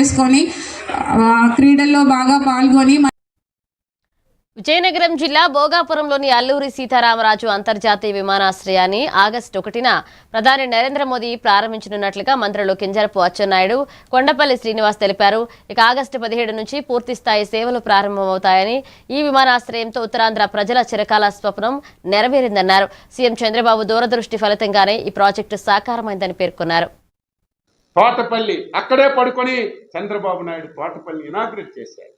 చేసుకొని క్రీడల్లో బాగా పాల్గొని. విజయనగరం జిల్లా భోగాపురంలోని అల్లూరి సీతారామరాజు అంతర్జాతీయ విమానాశ్రయాన్ని ఆగస్టు 1న ప్రధాని నరేంద్ర మోదీ ప్రారంభించనున్నట్లుగా మంత్రులు కింజరపు అచ్చెన్నాయుడు, కొండపల్లి శ్రీనివాస్ తెలిపారు. ఇక ఆగస్టు 17 నుంచి పూర్తిస్థాయి సేవలు ప్రారంభమవుతాయని, ఈ విమానాశ్రయంతో ఉత్తరాంధ్ర ప్రజల చిరకాల స్వప్నం నెరవేరిందన్నారు. సీఎం చంద్రబాబు దూరదృష్టి ఫలితంగానే ఈ ప్రాజెక్టు సాకారమైందని పేర్కొన్నారు. తోటపల్లి అక్కడే పడుకొని చంద్రబాబు నాయుడు తోటపల్లి ఇనాగ్రేట్ చేశారు.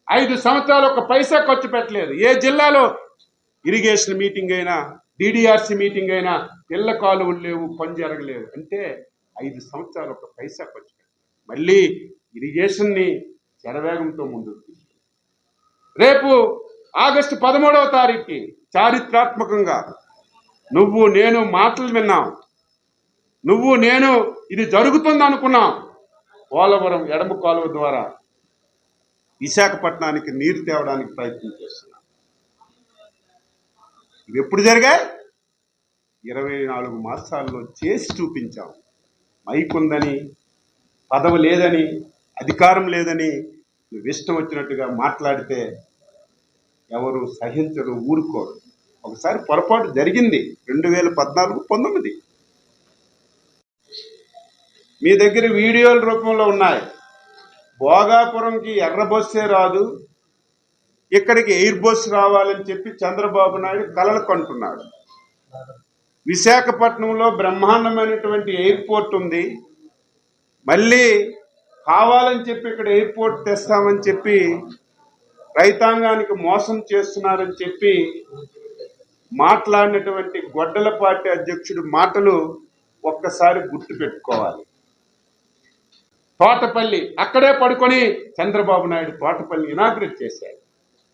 5 సంవత్సరాలు ఒక పైసా ఖర్చు పెట్టలేదు. ఏ జిల్లాలో ఇరిగేషన్ మీటింగ్ అయినా, డిడిఆర్సి మీటింగ్ అయినా పిల్ల కాలువలు లేవు, పని జరగలేదు. అంటే 5 సంవత్సరాలు ఒక పైసా ఖర్చు పెట్టలేదు. మళ్ళీ ఇరిగేషన్ని శరవేగంతో ముందుకు తీసుకెళ్ళారు. రేపు ఆగస్టు 13వ తారీఖుకి చారిత్రాత్మకంగా నువ్వు నేను మాటలు విన్నాం, నువ్వు నేను ఇది జరుగుతుంది అనుకున్నాం. పోలవరం ఎడమ కాలువ ద్వారా విశాఖపట్నానికి నీరు తేవడానికి ప్రయత్నం చేస్తున్నాం. ఇవి ఎప్పుడు జరిగాయి? 24 మాసాల్లో చేసి చూపించాం. మైకుందని, పదవి లేదని, అధికారం లేదని నువ్వు ఇష్టం వచ్చినట్టుగా మాట్లాడితే ఎవరు సహించరు, ఊరుకోరు. ఒకసారి పొరపాటు జరిగింది 2014-19. మీ దగ్గర వీడియోల రూపంలో ఉన్నాయి. భోగాపురంకి ఎర్ర బస్సే రాదు, ఇక్కడికి ఎయిర్ బస్ రావాలని చెప్పి చంద్రబాబు నాయుడు కలలు కంటున్నాడు. విశాఖపట్నంలో బ్రహ్మాండమైనటువంటి ఎయిర్పోర్ట్ ఉంది. మళ్ళీ కావాలని చెప్పి ఇక్కడ ఎయిర్పోర్ట్ తెస్తామని చెప్పి రైతాంగానికి మోసం చేస్తున్నారని చెప్పి మాట్లాడినటువంటి గొడ్డల పార్టీ అధ్యక్షుడి మాటలు ఒక్కసారి గుర్తుపెట్టుకోవాలి. తోటపల్లి అక్కడే పడుకొని చంద్రబాబు నాయుడు తోటపల్లి ఇనాగ్రేట్ చేశారు.